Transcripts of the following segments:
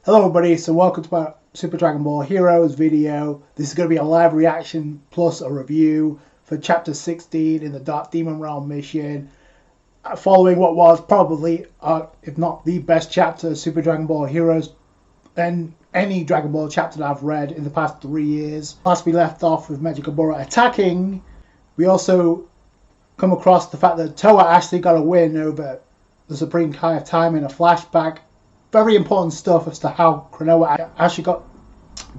Hello everybody, so welcome to my Super Dragon Ball Heroes video. This is going to be a live reaction plus a review for Chapter 16 in the Dark Demon Realm mission. Following what was probably, if not the best chapter of Super Dragon Ball Heroes and any Dragon Ball chapter that I've read in the past 3 years. Last we left off with Megabora attacking. We also come across the fact that Toa actually got a win over the Supreme Kai of Time in a flashback. Very important stuff as to how Cronoa actually got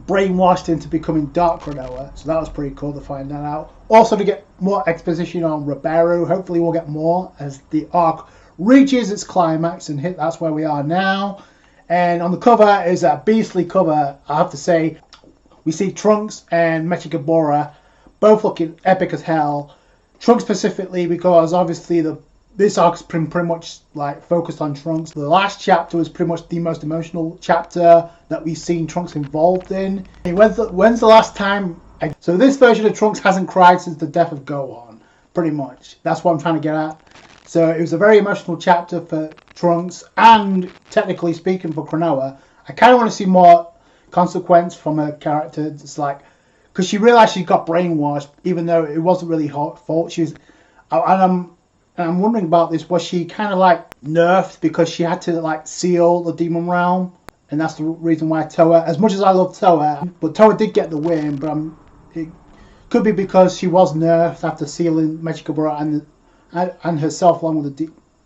brainwashed into becoming Dark Cronoa. So that was pretty cool to find that out. Also to get more exposition on Ribeiro. Hopefully we'll get more as the arc reaches its climax and that's where we are now. And on the cover is a beastly cover, I have to say. We see Trunks and Mechikabura both looking epic as hell. Trunks specifically because obviously this arc is pretty much like focused on Trunks. The last chapter was pretty much the most emotional chapter that we've seen Trunks involved in. When's the last time? So this version of Trunks hasn't cried since the death of Gohan, pretty much. That's what I'm trying to get at. So it was a very emotional chapter for Trunks, and technically speaking for Cronoa. I kind of want to see more consequence from her character. It's like, because she realized she got brainwashed, even though it wasn't really her fault. She was, and I'm wondering about this. Was she kind of like nerfed because she had to like seal the Demon Realm? And that's the reason why Toa, as much as I love Toa, but Toa did get the win, but it could be because she was nerfed after sealing Mechikabura and herself along with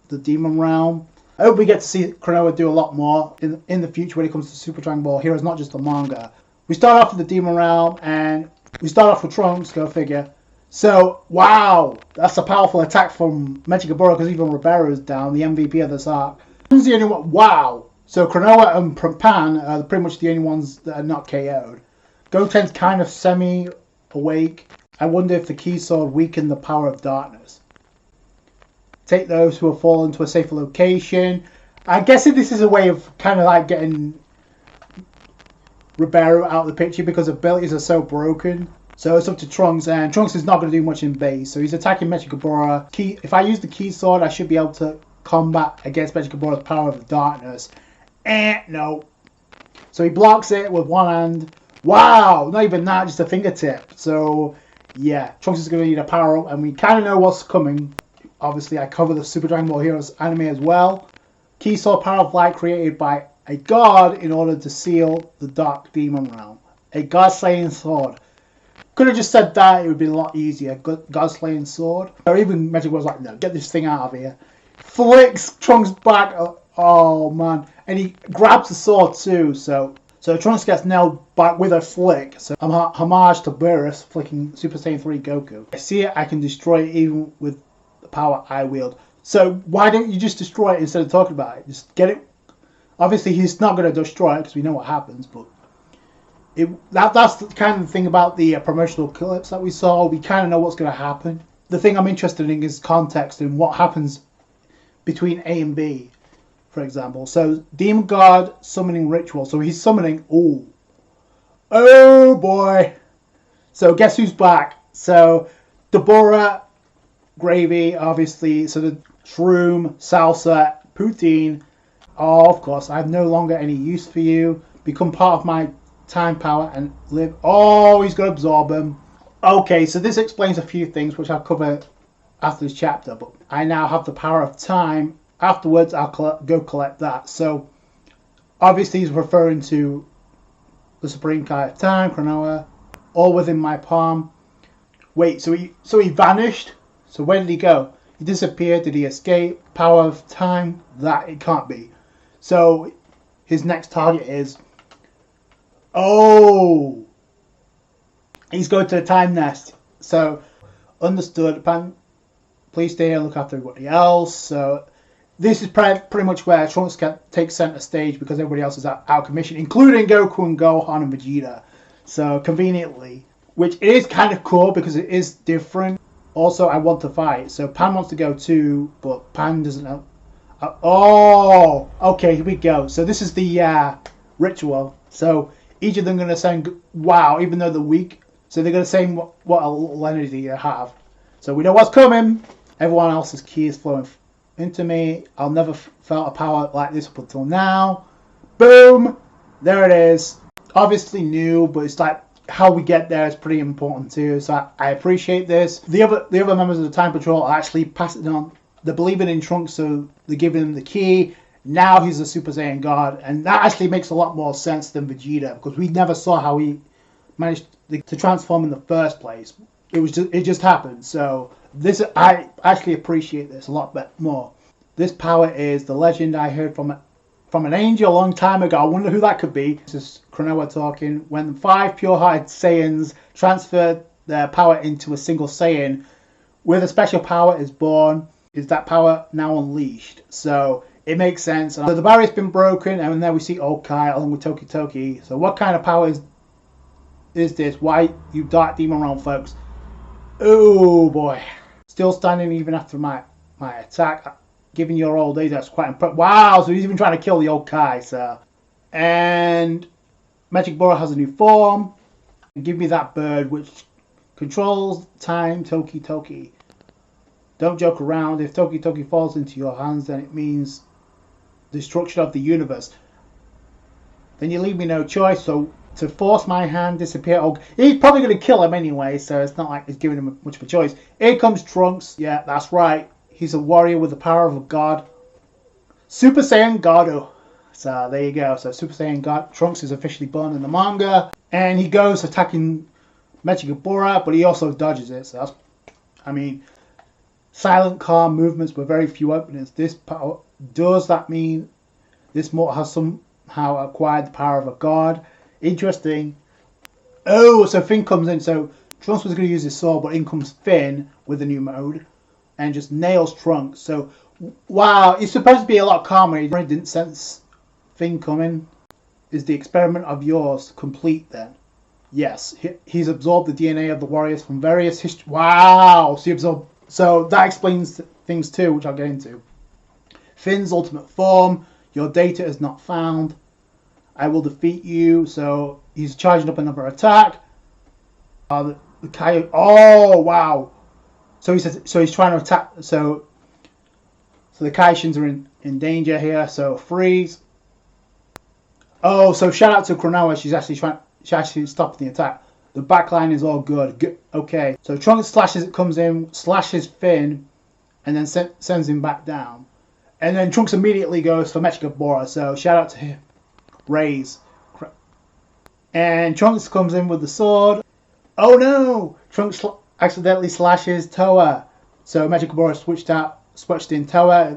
the Demon Realm. I hope we get to see Cronoa do a lot more in the future when it comes to Super Dragon Ball Heroes, not just the manga. We start off with the Demon Realm, and we start off with Trunks, go figure. So, wow, that's a powerful attack from Mechikabura because even Ribeiro is down, the MVP of this arc. Who's the only one? Wow. So Cronoa and Pan are pretty much the only ones that are not KO'd. Goten's kind of semi-awake. I wonder if the Key Sword weakened the power of darkness. Take those who have fallen to a safer location. I'm guessing this is a way of kind of like getting Ribeiro out of the picture because abilities are so broken. So it's up to Trunks, and Trunks is not going to do much in base. So he's attacking Mechikabura. If I use the Key Sword, I should be able to combat against Mechikabura's power of the darkness. No. So he blocks it with one hand. Wow, not even that, just a fingertip. So yeah, Trunks is going to need a power up, and we kind of know what's coming. Obviously, I cover the Super Dragon Ball Heroes anime as well. Key Sword, power of light created by a god in order to seal the Dark Demon Realm. A god-slaying sword. Could have just said that, it would be a lot easier. God-slaying sword. Or even Magic was like, no, get this thing out of here. Flicks Trunks back. Oh man. And he grabs the sword too. So Trunks gets nailed back with a flick. So I'm homage to Beerus flicking Super Saiyan 3 Goku. I see it, I can destroy it even with the power I wield. So why don't you just destroy it instead of talking about it? Just get it. Obviously he's not going to destroy it because we know what happens, but that's the kind of thing about the promotional clips that we saw. We kind of know what's going to happen. The thing I'm interested in is context and what happens between A and B, for example. So Demon God summoning ritual. So he's summoning. Oh boy. So guess who's back? So Deborah, Gravy, obviously. So the Shroom, Salsa, Poutine. Oh, of course, I have no longer any use for you. Become part of my time power and live. Oh, he's going to absorb them. Okay, so this explains a few things which I'll cover after this chapter, but I now have the power of time. Afterwards, I'll go collect that. So obviously he's referring to the Supreme Kai of Time, Cronoa, all within my palm. Wait, so he vanished? So where did he go? He disappeared. Did he escape? Power of time? That it can't be. So his next target is, oh, he's going to the time nest. So understood. Pan, please stay here and look after everybody else. So this is pretty much where Trunks takes center stage because everybody else is out of commission, including Goku and Gohan and Vegeta. So conveniently, which is kind of cool because it is different. Also, I want to fight. So Pan wants to go too, but Pan doesn't know. Oh, okay, here we go. So this is the ritual. So each of them going to say, wow, even though they're weak. So they're going to say what energy they have. So we know what's coming. Everyone else's ki is flowing into me. I'll never felt a power like this up until now. Boom! there it is. Obviously new, but it's like how we get there is pretty important too. So I appreciate this. The other members of the Time Patrol are actually passing on. They're believing in Trunks, so they're giving him the key. Now he's a Super Saiyan God, and that actually makes a lot more sense than Vegeta, because we never saw how he managed to transform in the first place. It just happened. So this, I actually appreciate this a lot more. This power is the legend I heard from an angel a long time ago. I wonder who that could be. This is Cronoa talking. When 5 pure-hearted Saiyans transfer their power into a single Saiyan, where the special power is born, is that power now unleashed. So it makes sense. So the barrier's been broken, and then we see Old Kai along with Toki Toki. So what kind of power is this? Why, you Dark Demon Realm folks? Oh boy. Still standing even after my attack. Given your old age, that's quite impressive. Wow, so he's even trying to kill the Old Kai. So, and Magic Bora has a new form. Give me that bird which controls time, Toki Toki. Don't joke around. If Toki Toki falls into your hands, then it means destruction of the universe. Then you leave me no choice, so to force my hand, disappear. Oh, he's probably going to kill him anyway, so it's not like he's giving him much of a choice. Here comes Trunks. Yeah, that's right. He's a warrior with the power of a god. Super Saiyan God. So there you go. So Super Saiyan God Trunks is officially born in the manga. And he goes attacking Magic Bora, but he also dodges it. So that's, I mean, silent, calm movements with very few openings. This power, does that mean this mortal has somehow acquired the power of a god? Interesting. Oh, so Finn comes in. So Trunks was going to use his sword, but in comes Finn with a new mode and just nails Trunks. So, wow, he's supposed to be a lot calmer. He didn't sense Finn coming. Is the experiment of yours complete then? Yes, he's absorbed the DNA of the warriors from various history. Wow, so that explains things too, which I'll get into. Finn's ultimate form. Your data is not found. I will defeat you. So he's charging up another attack. The Kai. Oh wow. So he says. So he's trying to attack. So the Kaishins are in danger here. So freeze. Oh, so shout out to Cronoa. She's actually stopping the attack. The backline is all good. Okay. So Trunks comes in, slashes Finn, and then sends him back down. And then Trunks immediately goes for Mecha Bora. So shout out to him. Raise. And Trunks comes in with the sword. Oh no! Trunks accidentally slashes Toa. So Magic Bora switched in Toa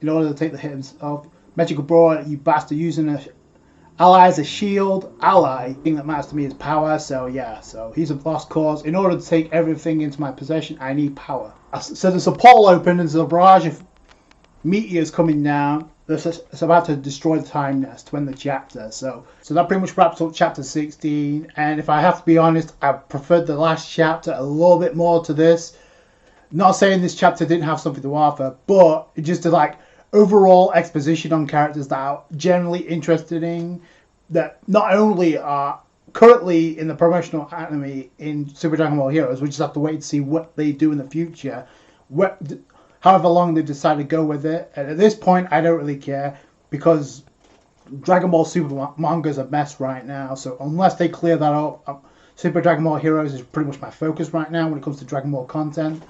in order to take the hit himself. Magic Bora, you bastard, using an ally as a shield. Ally. The thing that matters to me is power. So yeah, so he's a lost cause. In order to take everything into my possession, I need power. So there's a portal open and there's a barrage of meteors coming down. It's about to destroy the time nest to end the chapter. So that pretty much wraps up chapter 16. And if I have to be honest, I preferred the last chapter a little bit more to this. Not saying this chapter didn't have something to offer, but it just like overall exposition on characters that I'm generally interested in, that not only are currently in the promotional anime in Super Dragon Ball Heroes, we just have to wait to see what they do in the future. However long they decide to go with it. And at this point, I don't really care, because Dragon Ball Super manga is a mess right now. So unless they clear that up, Super Dragon Ball Heroes is pretty much my focus right now when it comes to Dragon Ball content.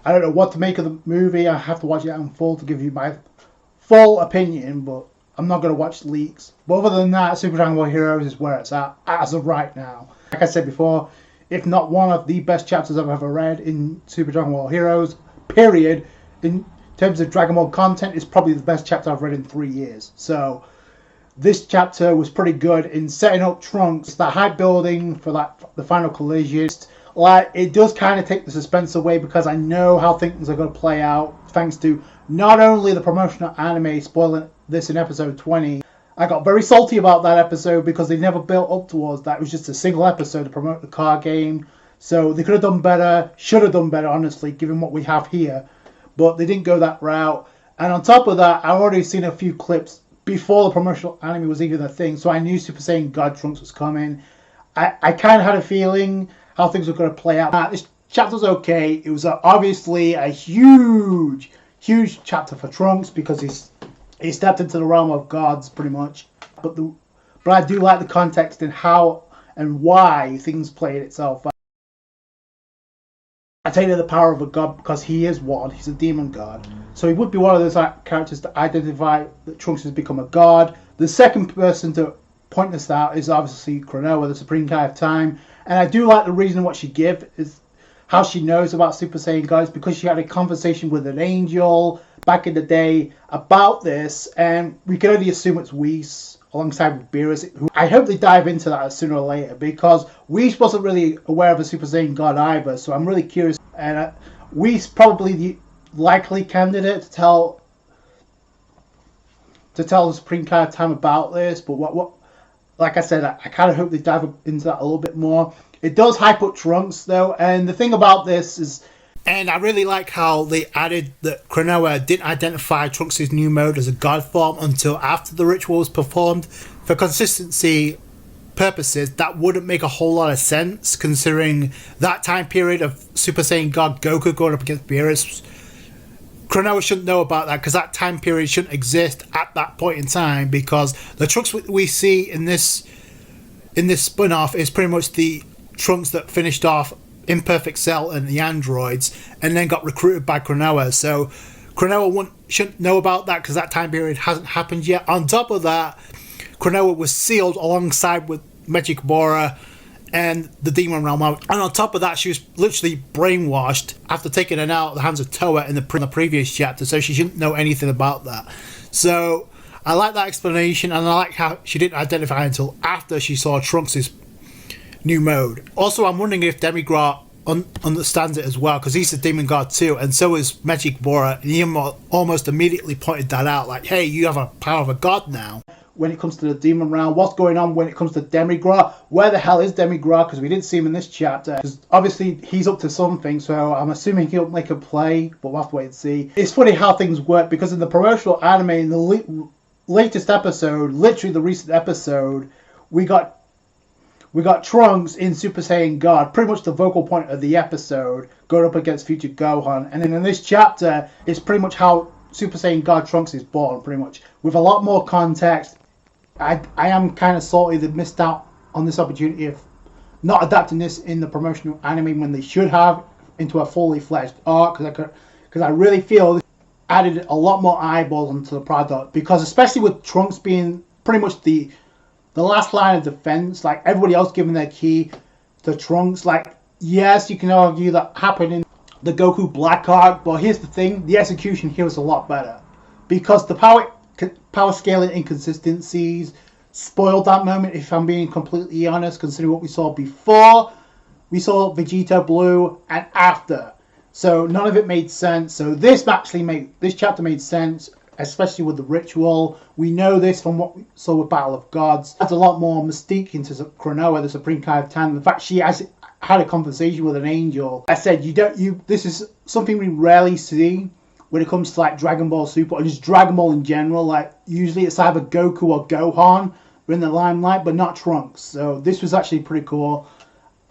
I don't know what to make of the movie. I have to watch it in full to give you my full opinion, but I'm not going to watch leaks. But other than that, Super Dragon Ball Heroes is where it's at as of right now. Like I said before, if not one of the best chapters I've ever read in Super Dragon Ball Heroes, period. In terms of Dragon Ball content, it's probably the best chapter I've read in 3 years. So this chapter was pretty good in setting up Trunks, the hype building for the final collision. Like, it does kind of take the suspense away, because I know how things are going to play out, thanks to not only the promotional anime spoiling this in episode 20. I got very salty about that episode because they never built up towards that. It was just a single episode to promote the card game. So they could have done better, should have done better, honestly, given what we have here. But they didn't go that route. And on top of that, I've already seen a few clips before the promotional anime was even a thing. So I knew Super Saiyan God Trunks was coming. I kind of had a feeling how things were going to play out. This chapter's okay. It was obviously a huge chapter for Trunks, because he stepped into the realm of gods, pretty much. but I do like the context and how and why things played itself out. I take the power of a god because he is one. He's a demon god, so he would be one of those characters to identify that Trunks has become a god. The second person to point this out is obviously Cronoa, the Supreme Kai of Time, and I do like the reason what she gives is how she knows about Super Saiyan God is because she had a conversation with an angel back in the day about this, and we can only assume it's Whis alongside with Beerus. Who I hope they dive into that sooner or later, because Whis wasn't really aware of a Super Saiyan God either, so I'm really curious. And Whis probably the likely candidate to tell the Supreme Kai of Time about this, but what like I said, I kind of hope they dive into that a little bit more. It does hype up Trunks though, and the thing about this is, and I really like how they added that Cronoa didn't identify Trunks' new mode as a god form until after the ritual was performed. For consistency purposes, that wouldn't make a whole lot of sense considering that time period of Super Saiyan God Goku going up against Beerus. Cronoa shouldn't know about that because that time period shouldn't exist at that point in time, because the Trunks we see in this spin-off is pretty much the Trunks that finished off Imperfect Cell and the androids and then got recruited by Cronoa. So Cronoa shouldn't know about that because that time period hasn't happened yet. On top of that, Cronoa was sealed alongside with Mechikabura and the Demon Realm. And on top of that, she was literally brainwashed after taking it out of the hands of Toa in the previous chapter, so she shouldn't know anything about that. So I like that explanation, and I like how she didn't identify until after she saw Trunks' new mode. Also, I'm wondering if Demigra understands it as well, because he's a demon god too, and so is Mechikabura, and he almost immediately pointed that out, like, hey, you have a power of a god now. When it comes to the demon realm, what's going on when it comes to Demigra? Where the hell is Demigra? Because we didn't see him in this chapter. Because obviously he's up to something, so I'm assuming he'll make a play, but we'll have to wait and see. It's funny how things work, because in the promotional anime, in the latest episode, literally the recent episode, we got Trunks in Super Saiyan God, pretty much the vocal point of the episode, going up against future Gohan. And then in this chapter, it's pretty much how Super Saiyan God Trunks is born, pretty much, with a lot more context. I am kind of salty they missed out on this opportunity of not adapting this in the promotional anime when they should have into a fully fledged arc, because I really feel this added a lot more eyeballs onto the product, because especially with Trunks being pretty much the last line of defense, like everybody else giving their key to Trunks. Like, yes, you can argue that happened in the Goku Black arc, but here's the thing, the execution here is a lot better, because the power scaling inconsistencies spoiled that moment, if I'm being completely honest, considering what we saw before. We saw Vegeta Blue and after, so none of it made sense. So this chapter made sense, especially with the ritual. We know this from what we saw with Battle of Gods. Adds a lot more mystique into Cronoa, the Supreme Kai of Time. The fact she has had a conversation with an angel. I said, this is something we rarely see when it comes to like Dragon Ball Super or just Dragon Ball in general. Like, usually it's either Goku or Gohan in the limelight, but not Trunks. So this was actually pretty cool.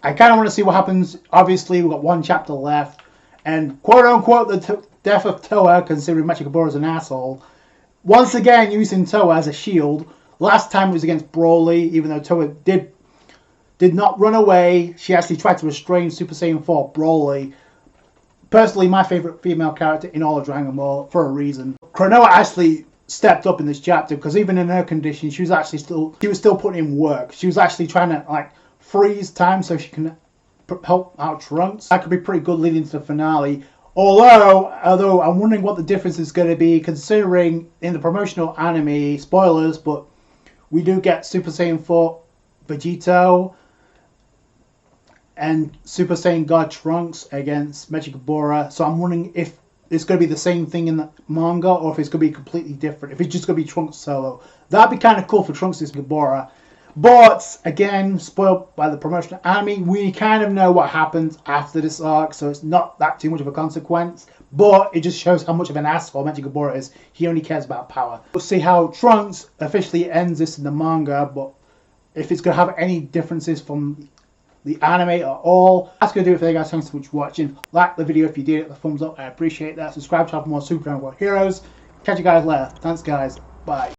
I kind of want to see what happens. Obviously, we've got one chapter left, and quote unquote the death of Toa, considering Mechikabura is an asshole. Once again, using Toa as a shield. Last time it was against Broly, even though Toa did not run away. She actually tried to restrain Super Saiyan 4 Broly. Personally, my favourite female character in all of Dragon Ball, for a reason. Cronoa actually stepped up in this chapter, because even in her condition, she was still putting in work. She was actually trying to like freeze time so she can help out Trunks. That could be pretty good leading to the finale. Although I'm wondering what the difference is going to be, considering in the promotional anime, spoilers, but we do get Super Saiyan 4 Vegito and Super Saiyan God Trunks against Mechikabura. So I'm wondering if it's going to be the same thing in the manga, or if it's going to be completely different. If it's just going to be Trunks solo. That'd be kind of cool for Trunks and Mechikabura. But, again, spoiled by the promotional anime, we kind of know what happens after this arc, so it's not that too much of a consequence. But it just shows how much of an asshole Mechikabura is. He only cares about power. We'll see how Trunks officially ends this in the manga, but if it's going to have any differences from the anime at all. That's going to do it for today, guys. Thanks so much for watching. Like the video if you did, the thumbs up, I appreciate that. Subscribe to have more Super Dragon Ball Heroes. Catch you guys later. Thanks, guys. Bye.